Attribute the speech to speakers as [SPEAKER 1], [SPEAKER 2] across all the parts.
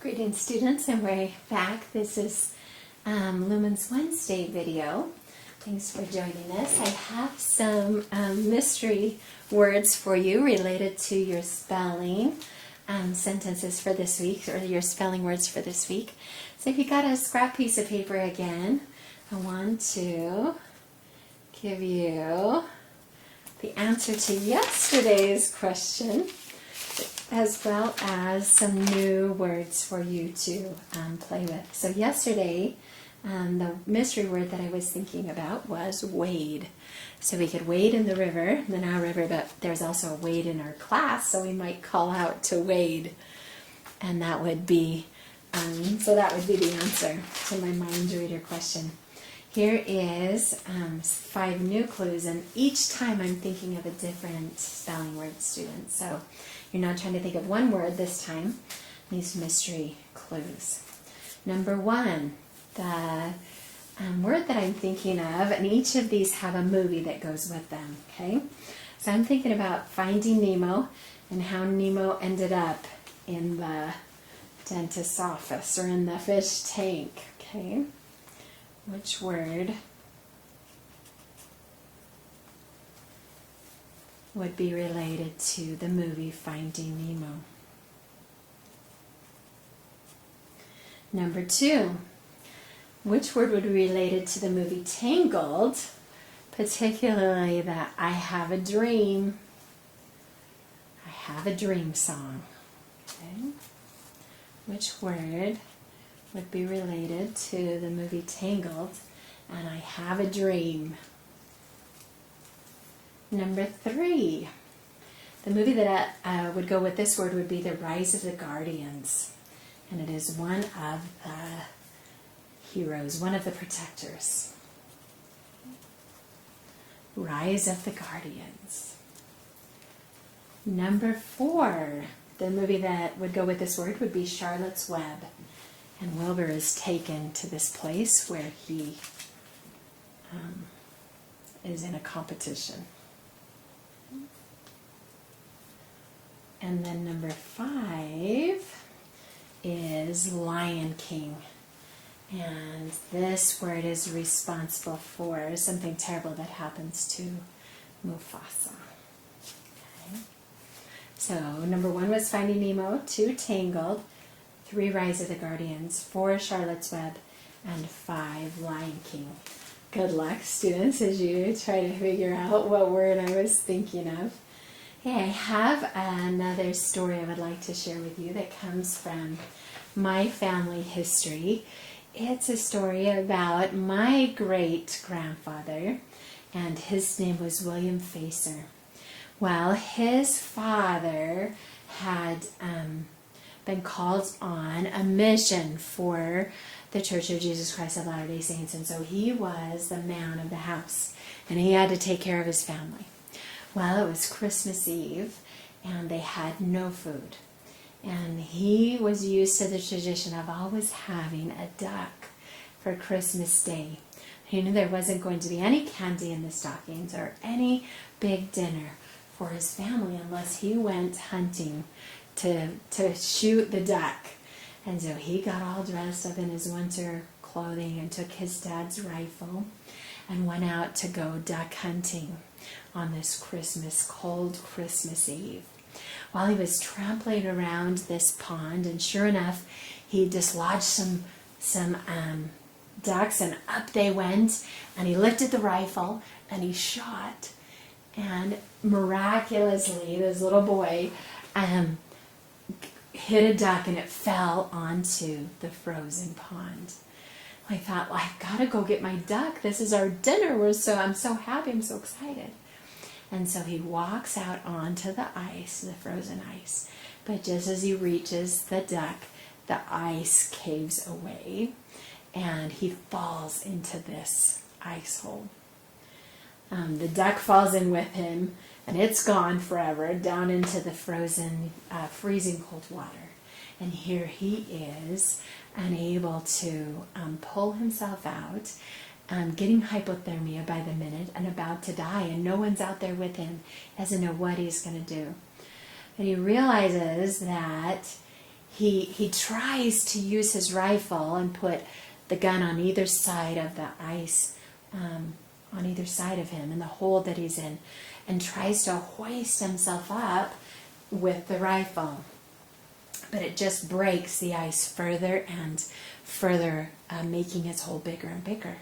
[SPEAKER 1] Greetings, students, and we're back. This is Lumen's Wednesday video. Thanks for joining us. I have some mystery words for you related to your spelling sentences for this week, or your spelling words for this week. So if you got a scrap piece of paper again, I want to give you the answer to yesterday's question, as well as some new words for you to play with. So yesterday, the mystery word that I was thinking about was wade. So we could wade in the river, the Nile River, but there's also a wade in our class, so we might call out to wade. And that would be, that would be the answer to my mind reader question. Here is 5 new clues, and each time I'm thinking of a different spelling word, students. So you're not trying to think of one word this time, these mystery clues. Number 1, the word that I'm thinking of, and each of these have a movie that goes with them, okay? So I'm thinking about Finding Nemo and how Nemo ended up in the dentist's office or in the fish tank, okay? Which word would be related to the movie Finding Nemo? Number 2, which word would be related to the movie Tangled, particularly the I Have a Dream song? Okay. Which word would be related to the movie Tangled and I Have a Dream? Number 3, the movie that would go with this word would be The Rise of the Guardians, and it is one of the heroes, one of the protectors. Rise of the Guardians. Number 4, the movie that would go with this word would be Charlotte's Web, and Wilbur is taken to this place where he is in a competition. And then number 5 is Lion King. And this word is responsible for something terrible that happens to Mufasa. Okay. So number 1 was Finding Nemo, 2 Tangled, 3 Rise of the Guardians, 4 Charlotte's Web, and 5 Lion King. Good luck, students, as you try to figure out what word I was thinking of. Hey, I have another story I would like to share with you that comes from my family history. It's a story about my great-grandfather, and his name was William Facer. Well, his father had been called on a mission for the Church of Jesus Christ of Latter-day Saints, and so he was the man of the house, and he had to take care of his family. Well, it was Christmas Eve, and they had no food. And he was used to the tradition of always having a duck for Christmas Day. He knew there wasn't going to be any candy in the stockings or any big dinner for his family unless he went hunting to shoot the duck. And so he got all dressed up in his winter clothing and took his dad's rifle and went out to go duck hunting on this cold Christmas Eve. While he was trampling around this pond, and sure enough, he dislodged some ducks, and up they went, and he lifted the rifle, and he shot, and miraculously, this little boy hit a duck, and it fell onto the frozen pond. I thought, well, I've got to go get my duck. This is our dinner. I'm so happy. I'm so excited. And so he walks out onto the ice, the frozen ice. But just as he reaches the duck, the ice caves away, and he falls into this ice hole. The duck falls in with him, and it's gone forever, down into the frozen, freezing cold water. And here he is, unable to pull himself out, getting hypothermia by the minute and about to die, and no one's out there with him. He doesn't know what he's going to do. And he realizes that he tries to use his rifle and put the gun on either side of the ice, on either side of him in the hole that he's in, and tries to hoist himself up with the rifle. But it just breaks the ice further and further, making his hole bigger and bigger.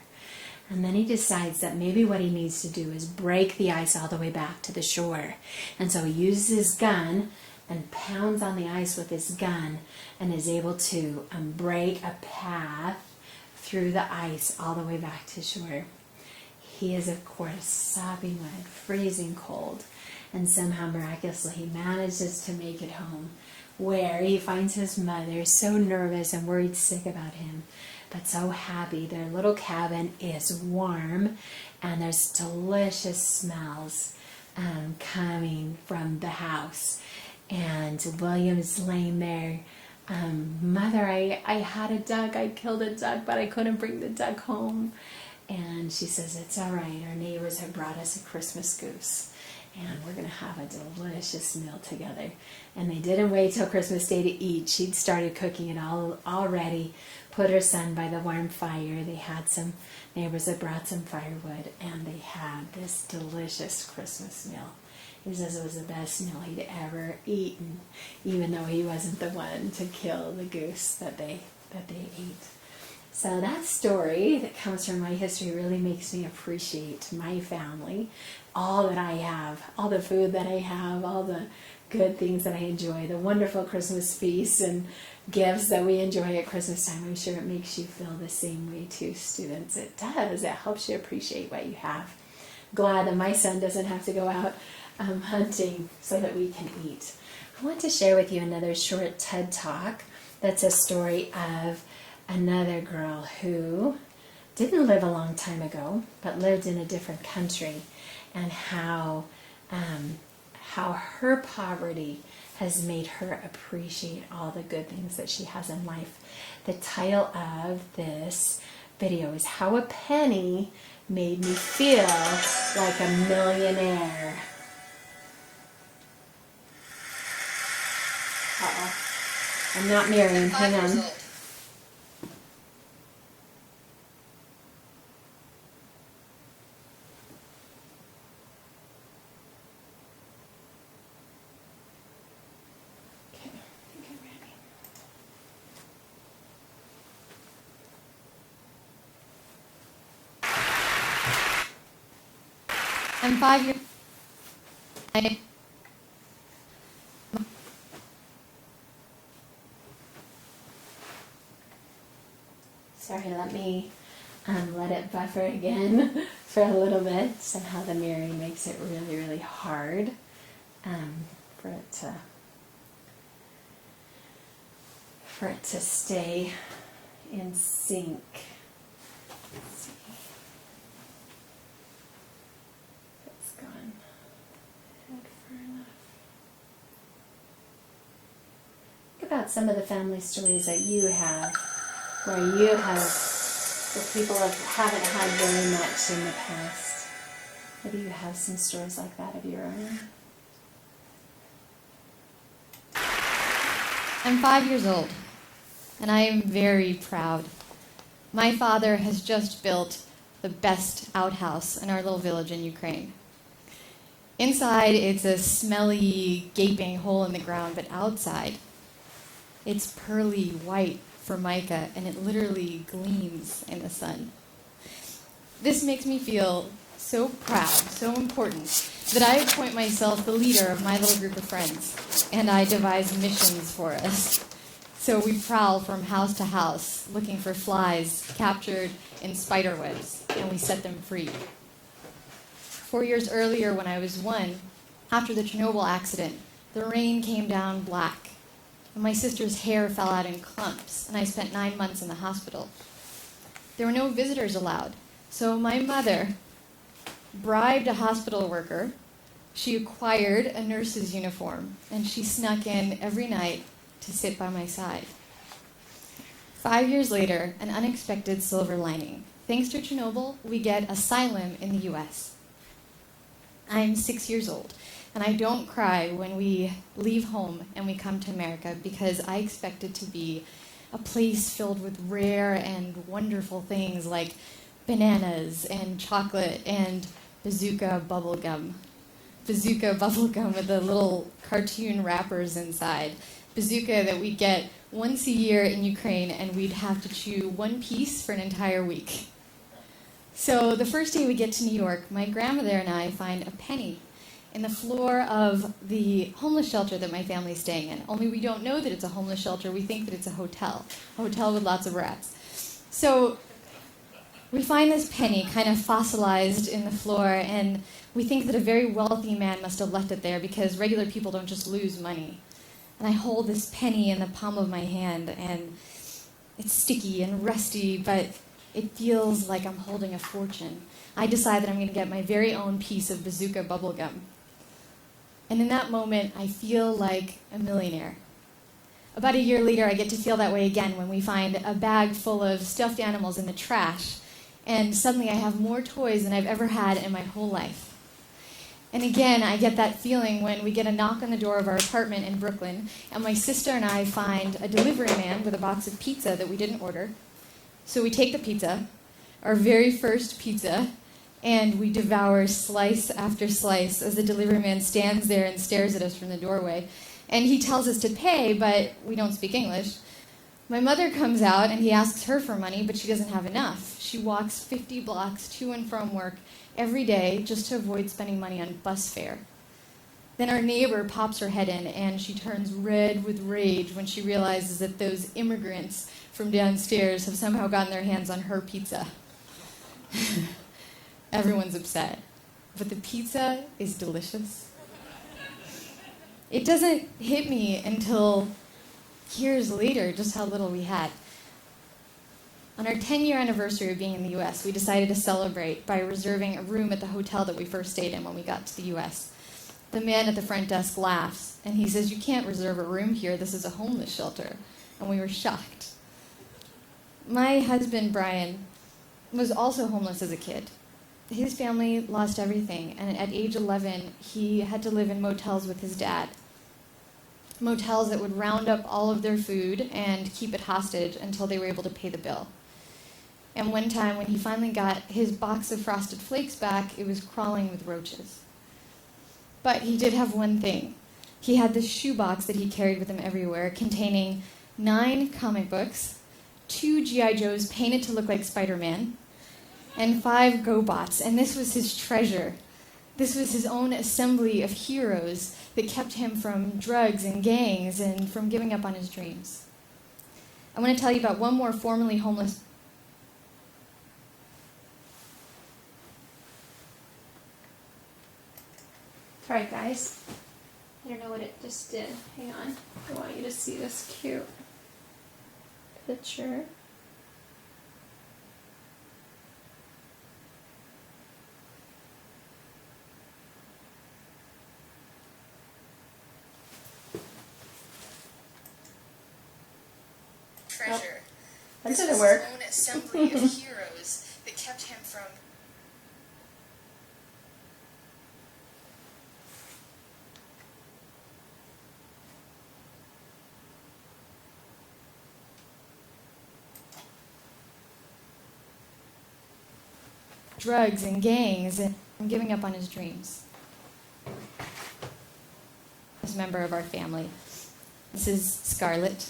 [SPEAKER 1] And then he decides that maybe what he needs to do is break the ice all the way back to the shore. And so he uses his gun and pounds on the ice with his gun and is able to break a path through the ice all the way back to shore. He is, of course, sopping wet, freezing cold, and somehow miraculously he manages to make it home, where he finds his mother so nervous and worried sick about him, but so happy. Their little cabin is warm, and there's delicious smells coming from the house. And William's laying there. Mother, I had a duck. I killed a duck, but I couldn't bring the duck home. And she says, it's all right. Our neighbors have brought us a Christmas goose, and we're going to have a delicious meal together. And they didn't wait till Christmas Day to eat. She'd started cooking it all already, put her son by the warm fire. They had some neighbors that brought some firewood, and they had this delicious Christmas meal. He says it was the best meal he'd ever eaten, even though he wasn't the one to kill the goose that they ate. So that story that comes from my history really makes me appreciate my family, all that I have, all the food that I have, all the good things that I enjoy, the wonderful Christmas feasts and gifts that we enjoy at Christmas time. I'm sure it makes you feel the same way too, students. It does. It helps you appreciate what you have. Glad that my son doesn't have to go out hunting so that we can eat. I want to share with you another short TED Talk that's a story of another girl who didn't live a long time ago, but lived in a different country, and how her poverty has made her appreciate all the good things that she has in life. The title of this video is How a Penny Made Me Feel Like a Millionaire. Uh-oh. I'm not Miriam. Hang on.
[SPEAKER 2] I'm 5 years old.
[SPEAKER 1] Sorry, let me let it buffer again for a little bit. Somehow the mirroring makes it really, really hard for it to stay in sync. Let's see. It's gone ahead far enough. Think about some of the family stories that you have, where people haven't had very much in the past. Maybe you have some stories like that of your own.
[SPEAKER 2] I'm 5 years old, and I am very proud. My father has just built the best outhouse in our little village in Ukraine. Inside, it's a smelly, gaping hole in the ground, but outside, it's pearly white Formica, and it literally gleams in the sun. This makes me feel so proud, so important, that I appoint myself the leader of my little group of friends, and I devise missions for us. So we prowl from house to house, looking for flies captured in spider webs, and we set them free. 4 years earlier, when I was 1, after the Chernobyl accident, the rain came down black. And my sister's hair fell out in clumps, and I spent 9 months in the hospital. There were no visitors allowed, so my mother bribed a hospital worker. She acquired a nurse's uniform, and she snuck in every night to sit by my side. 5 years later, an unexpected silver lining. Thanks to Chernobyl, we get asylum in the U.S. I'm 6 years old. And I don't cry when we leave home and we come to America because I expect it to be a place filled with rare and wonderful things like bananas and chocolate and bazooka bubblegum. Bazooka bubblegum with the little cartoon wrappers inside. Bazooka that we get once a year in Ukraine, and we'd have to chew one piece for an entire week. So the first day we get to New York, my grandmother and I find a penny in the floor of the homeless shelter that my family's staying in. Only we don't know that it's a homeless shelter. We think that it's a hotel with lots of rats. So we find this penny kind of fossilized in the floor, and we think that a very wealthy man must have left it there because regular people don't just lose money. And I hold this penny in the palm of my hand, and it's sticky and rusty, but it feels like I'm holding a fortune. I decide that I'm going to get my very own piece of bazooka bubblegum. And in that moment, I feel like a millionaire. About a year later, I get to feel that way again when we find a bag full of stuffed animals in the trash. And suddenly I have more toys than I've ever had in my whole life. And again, I get that feeling when we get a knock on the door of our apartment in Brooklyn, and my sister and I find a delivery man with a box of pizza that we didn't order. So we take the pizza, our very first pizza, and we devour slice after slice as the delivery man stands there and stares at us from the doorway. And he tells us to pay, but we don't speak English. My mother comes out, and he asks her for money, but she doesn't have enough. She walks 50 blocks to and from work every day just to avoid spending money on bus fare. Then our neighbor pops her head in, and she turns red with rage when she realizes that those immigrants from downstairs have somehow gotten their hands on her pizza. Everyone's upset, but the pizza is delicious. It doesn't hit me until years later just how little we had. On our 10-year anniversary of being in the U.S., we decided to celebrate by reserving a room at the hotel that we first stayed in when we got to the U.S. The man at the front desk laughs, and he says, "You can't reserve a room here. This is a homeless shelter." And we were shocked. My husband, Brian, was also homeless as a kid. His family lost everything, and at age 11, he had to live in motels with his dad. Motels that would round up all of their food and keep it hostage until they were able to pay the bill. And one time when he finally got his box of Frosted Flakes back, it was crawling with roaches. But he did have one thing. He had this shoebox that he carried with him everywhere, containing 9 comic books, 2 G.I. Joes painted to look like Spider-Man, and 5 GoBots. And this was his treasure. This was his own assembly of heroes that kept him from drugs and gangs and from giving up on his dreams. I want to tell you about one more formerly homeless.
[SPEAKER 1] Sorry, guys. I don't know what it just did. Hang on. I want you to see this cute picture.
[SPEAKER 2] Treasure.
[SPEAKER 1] That didn't work.
[SPEAKER 2] His own assembly of heroes that kept him from drugs and gangs and from giving up on his dreams. This member of our family. This is Scarlett.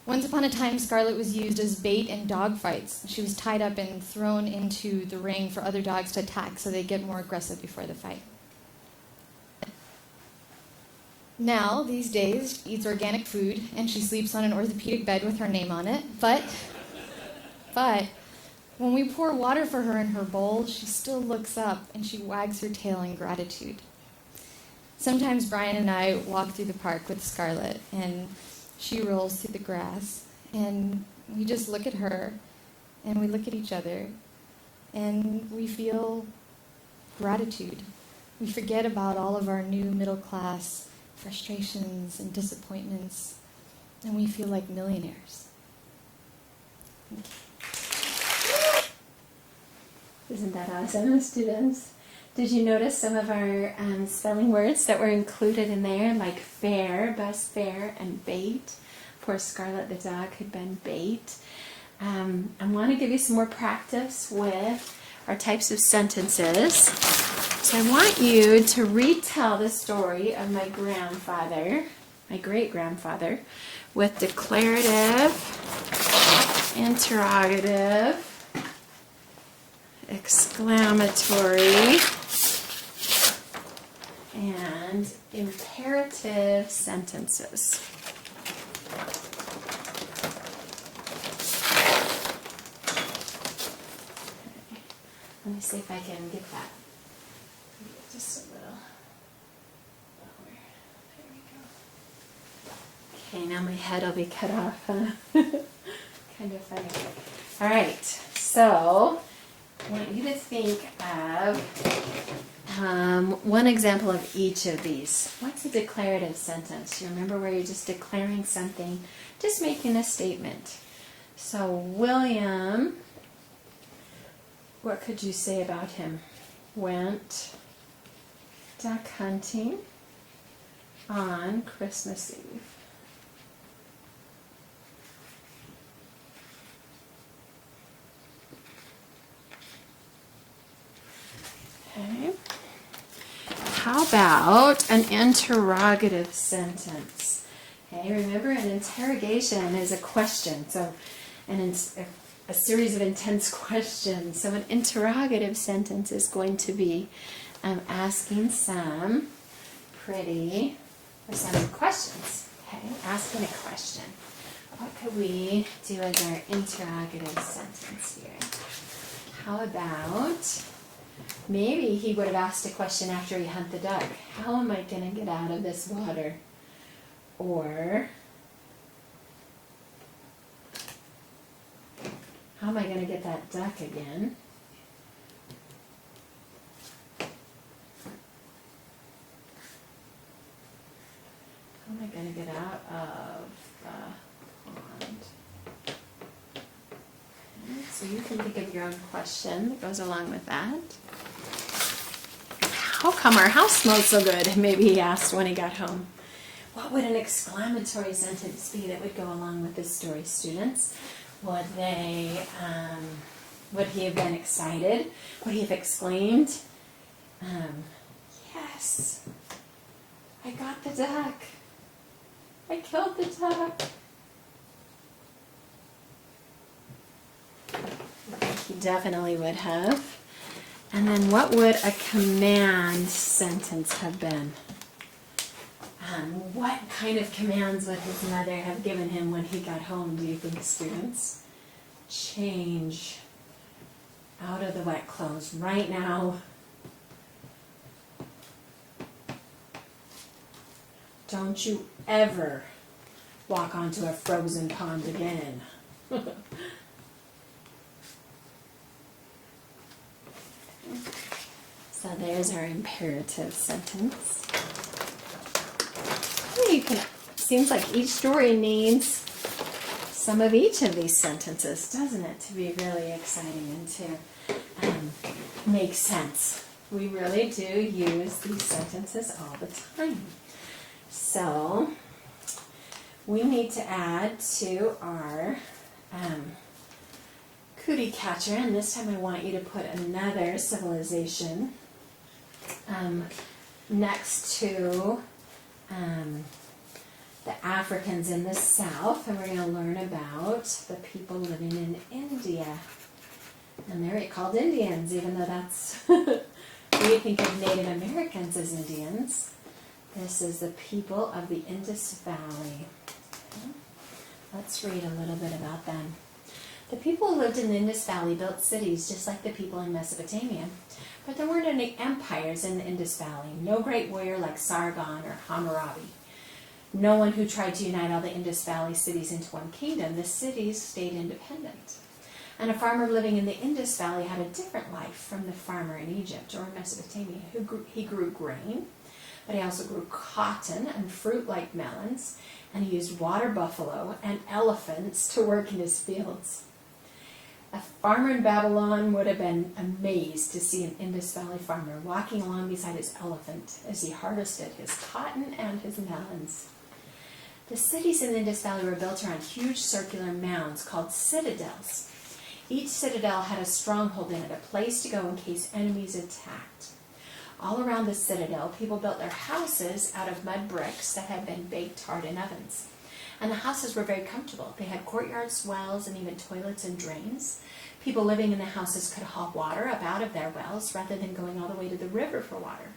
[SPEAKER 2] Once upon a time, Scarlett was used as bait in dog fights. She was tied up and thrown into the ring for other dogs to attack so they'd get more aggressive before the fight. Now, these days, she eats organic food and she sleeps on an orthopedic bed with her name on it. But when we pour water for her in her bowl, she still looks up and she wags her tail in gratitude. Sometimes Brian and I walk through the park with Scarlett, and she rolls through the grass, and we just look at her, and we look at each other, and we feel gratitude. We forget about all of our new middle-class frustrations and disappointments, and we feel like millionaires.
[SPEAKER 1] Isn't that awesome, students? Did you notice some of our spelling words that were included in there, like fair, bus fair, and bait? Poor Scarlet the dog had been bait. I want to give you some more practice with our types of sentences. So I want you to retell the story of my grandfather, my great-grandfather, with declarative, interrogative, exclamatory, and imperative sentences. Let me see if I can get that. Just a little lower. There we go. Okay, now my head will be cut off, huh? Kind of funny. All right, so I want you to think of one example of each of these. What's a declarative sentence? You remember where you're just declaring something, just making a statement. So William, what could you say about him? Went duck hunting on Christmas Eve. Okay. How about an interrogative sentence? Okay, remember an interrogation is a question, so a series of intense questions. So an interrogative sentence is going to be asking some questions. Okay, asking a question. What could we do as our interrogative sentence here? How about maybe he would have asked a question after he hunt the duck. How am I going to get out of this water? Or how am I going to get that duck again? How am I going to get out of the pond? Okay, so you can think of your own question that goes along with that. How come our house smells so good? Maybe he asked when he got home. What would an exclamatory sentence be that would go along with this story, students? Would he have been excited? Would he have exclaimed, yes, I got the duck. I killed the duck. He definitely would have. And then what would a command sentence have been? What kind of commands would his mother have given him when he got home, do you think, students? Change out of the wet clothes right now. Don't you ever walk onto a frozen pond again. So there's our imperative sentence. Seems like each story needs some of each of these sentences, doesn't it, to be really exciting and to make sense. We really do use these sentences all the time. So we need to add to our cootie catcher, and this time I want you to put another civilization next to the Africans in the south, and we're going to learn about the people living in India. And they're called Indians, even though that's, we think of Native Americans as Indians. This is the people of the Indus Valley. Okay. Let's read a little bit about them. The people who lived in the Indus Valley built cities just like the people in Mesopotamia. But there weren't any empires in the Indus Valley. No great warrior like Sargon or Hammurabi. No one who tried to unite all the Indus Valley cities into one kingdom. The cities stayed independent. And a farmer living in the Indus Valley had a different life from the farmer in Egypt or Mesopotamia. He grew grain, but he also grew cotton and fruit like melons, and he used water buffalo and elephants to work in his fields. A farmer in Babylon would have been amazed to see an Indus Valley farmer walking along beside his elephant as he harvested his cotton and his melons. The cities in the Indus Valley were built around huge circular mounds called citadels. Each citadel had a stronghold in it, a place to go in case enemies attacked. All around the citadel, people built their houses out of mud bricks that had been baked hard in ovens. And the houses were very comfortable. They had courtyards, wells, and even toilets and drains. People living in the houses could haul water up out of their wells rather than going all the way to the river for water.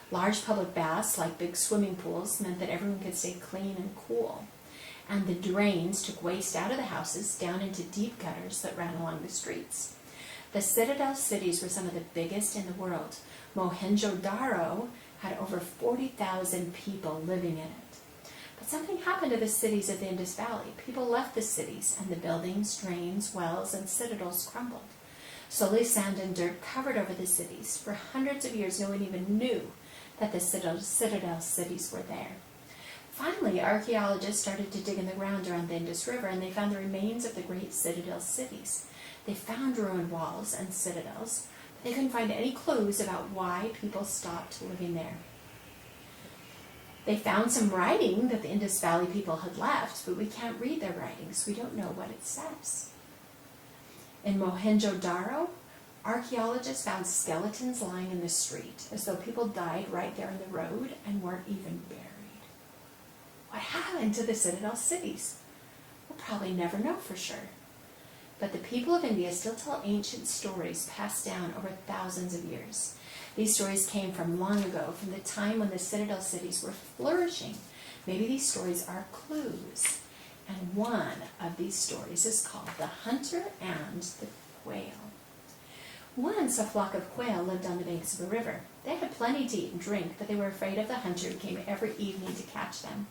[SPEAKER 1] Large public baths, like big swimming pools, meant that everyone could stay clean and cool. And the drains took waste out of the houses down into deep gutters that ran along the streets. The citadel cities were some of the biggest in the world. Mohenjo-Daro had over 40,000 people living in it. But something happened to the cities of the Indus Valley. People left the cities, and the buildings, drains, wells, and citadels crumbled. Slowly, sand and dirt covered over the cities. For hundreds of years, no one even knew that the citadel cities were there. Finally, archaeologists started to dig in the ground around the Indus River, and they found the remains of the great citadel cities. They found ruined walls and citadels, but they couldn't find any clues about why people stopped living there. They found some writing that the Indus Valley people had left, but we can't read their writings. We don't know what it says. In Mohenjo-Daro, archaeologists found skeletons lying in the street, as though people died right there in the road and weren't even buried. What happened to the citadel cities? We'll probably never know for sure. But the people of India still tell ancient stories passed down over thousands of years. These stories came from long ago, from the time when the citadel cities were flourishing. Maybe these stories are clues. And one of these stories is called The Hunter and the Quail. Once a flock of quail lived on the banks of a river. They had plenty to eat and drink, but they were afraid of the hunter who came every evening to catch them.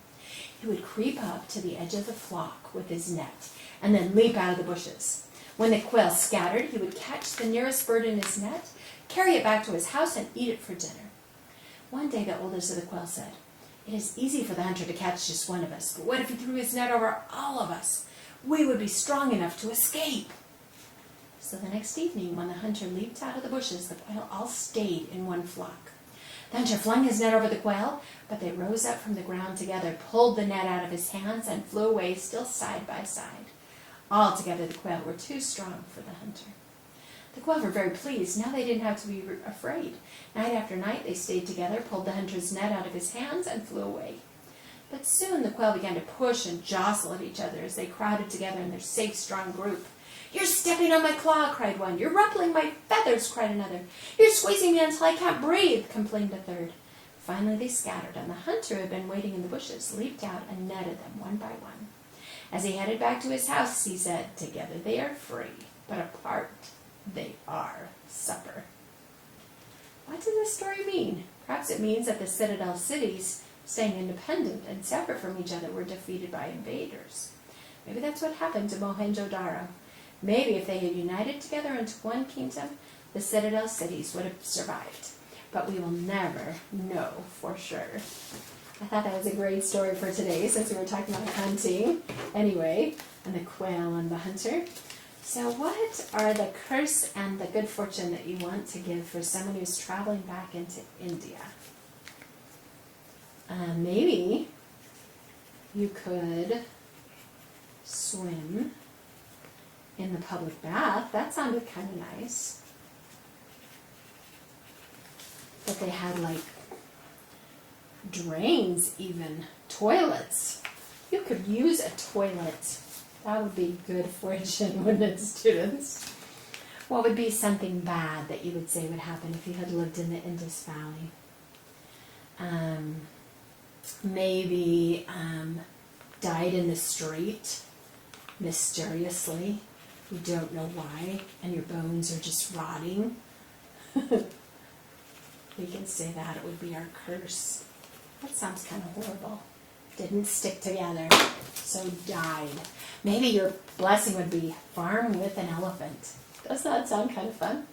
[SPEAKER 1] He would creep up to the edge of the flock with his net and then leap out of the bushes. When the quail scattered, he would catch the nearest bird in his net, carry it back to his house, and eat it for dinner. One day the oldest of the quail said, "It is easy for the hunter to catch just one of us, but what if he threw his net over all of us? We would be strong enough to escape." So the next evening, when the hunter leaped out of the bushes, the quail all stayed in one flock. The hunter flung his net over the quail, but they rose up from the ground together, pulled the net out of his hands, and flew away, still side by side. Altogether, the quail were too strong for the hunter. The quail were very pleased. Now they didn't have to be afraid. Night after night, they stayed together, pulled the hunter's net out of his hands, and flew away. But soon the quail began to push and jostle at each other as they crowded together in their safe, strong group. "You're stepping on my claw," cried one. "You're ruffling my feathers," cried another. "You're squeezing me until I can't breathe," complained a third. Finally they scattered, and the hunter, who had been waiting in the bushes, leaped out and netted them one by one. As he headed back to his house, he said, "Together they are free, but apart they are supper." What does this story mean? Perhaps it means that the citadel cities, staying independent and separate from each other, were defeated by invaders. Maybe that's what happened to Mohenjo-Daro. Maybe if they had united together into one kingdom, the citadel cities would have survived. But we will never know for sure. I thought that was a great story for today, since we were talking about hunting anyway, and the quail and the hunter. So what are the curse and the good fortune that you want to give for someone who's traveling back into India? Maybe you could swim in the public bath. That sounded kind of nice. But they had like drains, even toilets. You could use a toilet. That would be good fortune, wouldn't it, students? What would be something bad that you would say would happen if you had lived in the Indus Valley? Maybe died in the street mysteriously. You don't know why, and your bones are just rotting. We can say that it would be our curse. That sounds kind of horrible. Didn't stick together, so died. Maybe your blessing would be farm with an elephant. Doesn't that sound kind of fun?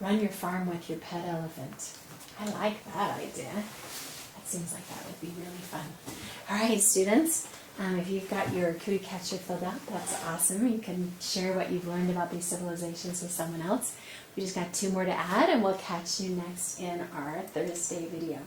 [SPEAKER 1] Run your farm with your pet elephant. I like that idea. That seems like that would be really fun. All right, students, If you've got your cookie catcher filled out, that's awesome. You can share what you've learned about these civilizations with someone else. We just got 2 more to add, and we'll catch you next in our Thursday video.